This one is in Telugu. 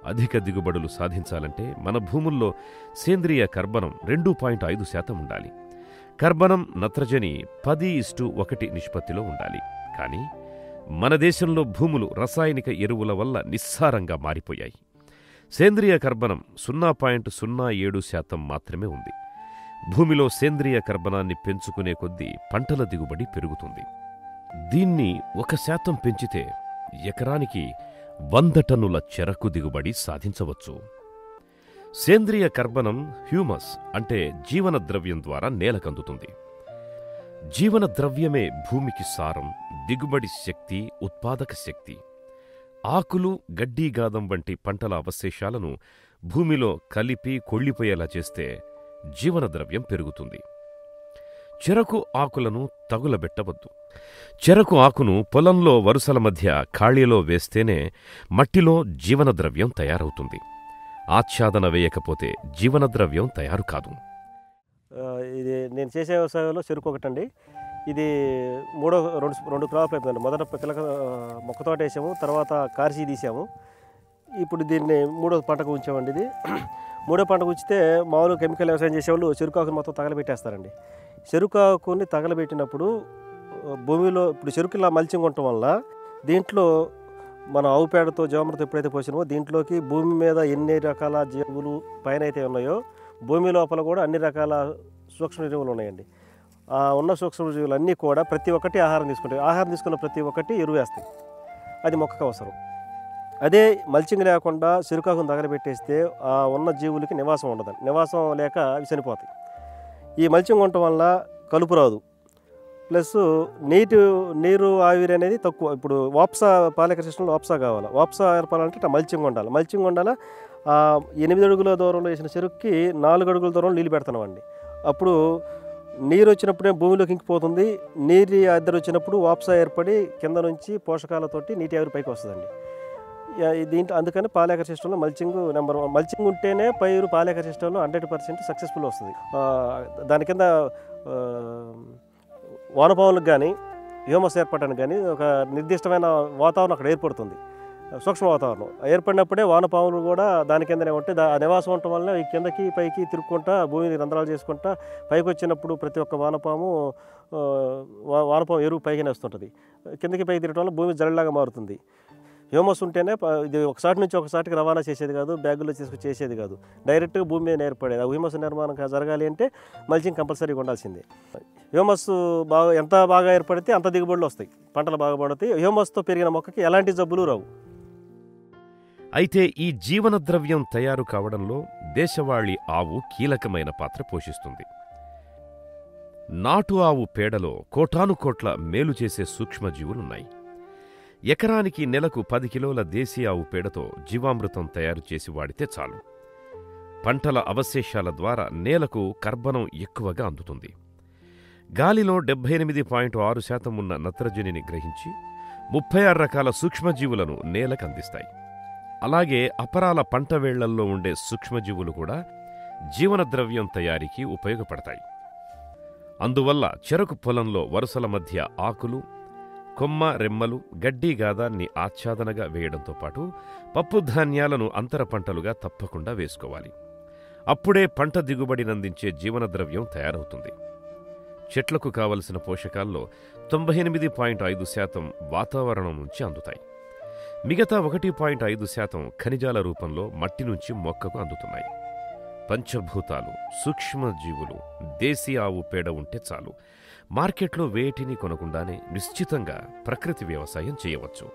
అధిక దిగుబడులు సాధించాలంటే మన భూముల్లో సేంద్రియ కర్బనం 2.5% ఉండాలి. కర్బనం, నత్రజని 10:1 నిష్పత్తిలో ఉండాలి. కానీ మన దేశంలో భూములు రసాయనిక ఎరువుల వల్ల నిస్సారంగా మారిపోయాయి. సేంద్రియ కర్బనం 0.07% మాత్రమే ఉంది. భూమిలో సేంద్రియ కర్బనాన్ని పెంచుకునే కొద్దీ పంటల దిగుబడి పెరుగుతుంది. దీన్ని 1% పెంచితే ఎకరానికి 100 టన్నుల చెరకు దిగుబడి సాధించవచ్చు. సేంద్రియ కర్బనం హ్యూమస్ అంటే జీవన ద్రవ్యం ద్వారా నేలకందుతుంది. జీవన ద్రవ్యమే భూమికి సారం, దిగుబడి శక్తి, ఉత్పాదక శక్తి. ఆకులు, గడ్డీగాదం వంటి పంటల అవశేషాలను భూమిలో కలిపి కొళ్ళిపోయేలా చేస్తే జీవన ద్రవ్యం పెరుగుతుంది. చెరకు ఆకులను తగులబెట్టవద్దు. చెరకు ఆకును పొలంలో వరుసల మధ్య ఖాళీలో వేస్తేనే మట్టిలో జీవనద్రవ్యం తయారవుతుంది. ఆచ్ఛాదన వేయకపోతే జీవనద్రవ్యం తయారు కాదు. ఇది నేను చేసే వ్యవసాయంలో చెరుకు ఒకటండి. ఇది రెండు క్రాప్ అయిపోయిందండి. మొదట పిల్లక మొక్క తోట వేసాము, తర్వాత కార్సీ తీసాము. ఇప్పుడు దీన్ని మూడో పంటకు ఉంచామండి. ఇది మూడో పంటకు ఉంచితే మామూలు కెమికల్ వ్యవసాయం చేసేవాళ్ళు చెరుకాకుని మొత్తం తగలబెట్టేస్తారండి. చెరుకాకుని తగలబెట్టినప్పుడు భూమిలో ఇప్పుడు చెరుకు ఇలా మల్చింగ్ ఉండటం వల్ల దీంట్లో మన ఆవు పేడతో జీవామృతం ఎప్పుడైతే పోసినామో దీంట్లోకి భూమి మీద ఎన్ని రకాల జీవులు పైన అయితే ఉన్నాయో భూమి లోపల కూడా అన్ని రకాల సూక్ష్మజీవులు ఉన్నాయండి. ఉన్న సూక్ష్మజీవులు అన్నీ కూడా ప్రతి ఒక్కటి ఆహారం తీసుకుంటాయి. ఆహారం తీసుకున్న ప్రతి ఒక్కటి ఎరువు వేస్తాయి. అది మొక్కకు అవసరం. అదే మల్చింగ్ లేకుండా చెరుకాకును తగలబెట్టేస్తే ఆ ఉన్న జీవులకి నివాసం ఉండదు. నివాసం లేక అవి చనిపోతాయి. ఈ మల్చింగ్ ఉండటం వల్ల కలుపు రాదు, ప్లస్ నీరు ఆవిరి అనేది తక్కువ. ఇప్పుడు వాప్సా పాలేకర సిస్టంలో వాప్సా కావాలి. వాప్సా ఏర్పాలంటే ఇట్లా మల్చింగ్ ఉండాలి. మల్చింగ్ ఉండాలా 8 అడుగుల దూరంలో వేసిన చెరుకుకి 4 అడుగుల దూరంలో నీళ్ళు పెడుతున్నామండి. అప్పుడు నీరు వచ్చినప్పుడే భూమిలోకి ఇంకిపోతుంది. నీరు అద్దరు వచ్చినప్పుడు వాప్సా ఏర్పడి కింద నుంచి పోషకాలతోటి నీటి ఆవిరి పైకి వస్తుందండి. దీంట్లో అందుకని పాలేకర సిస్టంలో మల్చింగ్ నెంబర్ 1. మల్చింగ్ ఉంటేనే పైరు పాలేకర సిస్టంలో 100% సక్సెస్ఫుల్ వస్తుంది. దాని కింద వానపాములకు కానీ హ్యూమస్ ఏర్పడడానికి కానీ ఒక నిర్దిష్టమైన వాతావరణం అక్కడ ఏర్పడుతుంది. సూక్ష్మ వాతావరణం ఏర్పడినప్పుడే వానపాములు కూడా దాని కిందనే ఉంటే ఆ నివాసం ఉండటం వల్ల ఈ కిందకి పైకి తిరుక్కుంటా భూమిని రంధ్రాలు చేసుకుంటా పైకి వచ్చినప్పుడు ప్రతి ఒక్క వానపాము ఎరువు పైకి వస్తుంటుంది. కిందకి పైకి తిరగడం వల్ల భూమి జల్లలాగా మారుతుంది. హ్యూమస్ ఉంటేనే ఇది ఒకసారి నుంచి ఒకసారికి రవాణా చేసేది కాదు, బ్యాగుల్లో తీసుకొచ్చి చేసేది కాదు, డైరెక్ట్గా భూమి మీద ఏర్పడేది. ఆ హ్యూమస్ నిర్మాణం జరగాలి అంటే మల్చింగ్ కంపల్సరీగా ఉండాల్సిందే. హ్యూమస్ ఎంత బాగా ఏర్పడితే అంత దిగుబడులు వస్తాయి, పంటలు బాగా పడతాయి. హ్యూమస్తో పెరిగిన మొక్కకి ఎలాంటి జబ్బులు రావు. అయితే ఈ జీవన ద్రవ్యం తయారు కావడంలో దేశవాళీ ఆవు కీలకమైన పాత్ర పోషిస్తుంది. నాటు ఆవు పేడలో కోటానుకోట్ల మేలు చేసే సూక్ష్మజీవులున్నాయి. ఎకరానికి నెలకు 10 కిలోల దేశీ ఆవు పేడతో జీవామృతం తయారు చేసి వాడితే చాలు. పంటల అవశేషాల ద్వారా నేలకు కర్బనం ఎక్కువగా అందుతుంది. గాలిలో 78.6% ఉన్న నత్రజనిని గ్రహించి 36 రకాల సూక్ష్మజీవులను నేలకందిస్తాయి. అలాగే అపరాల పంట వేళ్లల్లో ఉండే సూక్ష్మజీవులు కూడా జీవనద్రవ్యం తయారీకి ఉపయోగపడతాయి. అందువల్ల చెరకు పొలంలో వరుసల మధ్య ఆకులు, కొమ్మ, రెమ్మలు, గడ్డి గాదాన్ని ఆచ్ఛాదనగా వేయడంతో పాటు పప్పుధాన్యాలను అంతర పంటలుగా తప్పకుండా వేసుకోవాలి. అప్పుడే పంట దిగుబడినందించే జీవనద్రవ్యం తయారవుతుంది. చెట్లకు కావలసిన పోషకాల్లో 98.5% వాతావరణం నుంచి అందుతాయి. మిగతా 1.5% ఖనిజాల రూపంలో మట్టి నుంచి మొక్కకు అందుతున్నాయి. పంచభూతాలు, సూక్ష్మజీవులు, దేశీ ఆవు పేడ ఉంటే చాలు. మార్కెట్లో వేటిని కొనకుండానే నిశ్చితంగా ప్రకృతి వ్యవసాయం చేయవచ్చు.